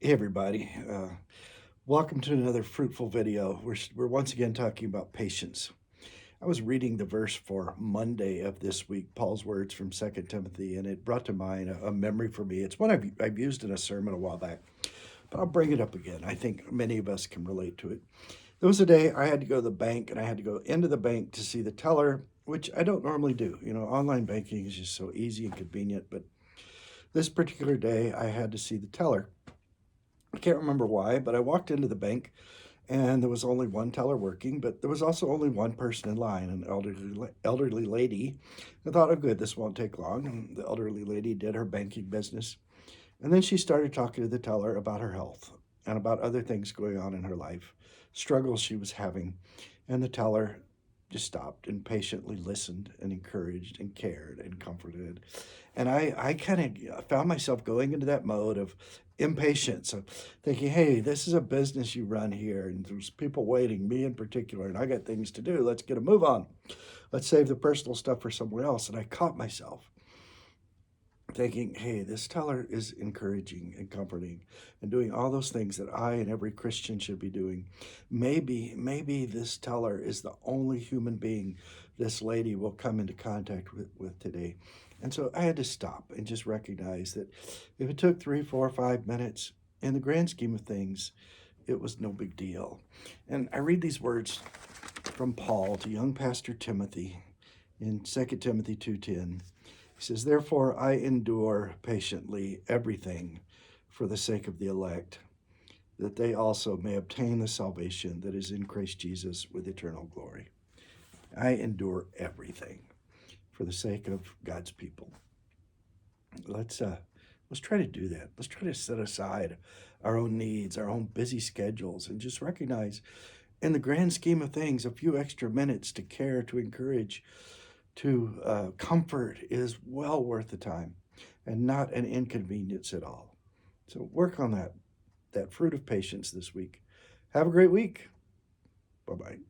Hey everybody, welcome to another fruitful video. We're once again talking about patience. I was reading the verse for Monday of this week, Paul's words from Second Timothy, and it brought to mind a memory for me. It's one I've used in a sermon a while back, but I'll bring it up again. I think many of us can relate to it. There was a day I had to go to the bank, and I had to go into the bank to see the teller, which I don't normally do. Online banking is just so easy and convenient, but this particular day I had to see the teller. I can't remember why, but I walked into the bank and there was only one teller working, but there was also only one person in line, an elderly lady. I thought, oh, good, this won't take long. And the elderly lady did her banking business. And then she started talking to the teller about her health and about other things going on in her life, struggles she was having. And the teller just stopped and patiently listened and encouraged and cared and comforted. And I kind of found myself going into that mode of impatience, of thinking, hey, this is a business you run here, and there's people waiting, me in particular, and I got things to do. Let's get a move on. Let's save the personal stuff for somewhere else. And I caught myself thinking, hey, this teller is encouraging and comforting and doing all those things that I and every Christian should be doing. Maybe this teller is the only human being this lady will come into contact with today. And so I had to stop and just recognize that if it took 3, 4, 5 minutes, in the grand scheme of things, it was no big deal. And I read these words from Paul to young Pastor Timothy in 2 Timothy 2:10. He says, therefore, I endure patiently everything for the sake of the elect, that they also may obtain the salvation that is in Christ Jesus with eternal glory. I endure everything for the sake of God's people. Let's try to do that. Let's try to set aside our own needs, our own busy schedules, and just recognize, in the grand scheme of things, a few extra minutes to care, to encourage, to comfort is well worth the time and not an inconvenience at all. So work on that fruit of patience this week. Have a great week. Bye-bye.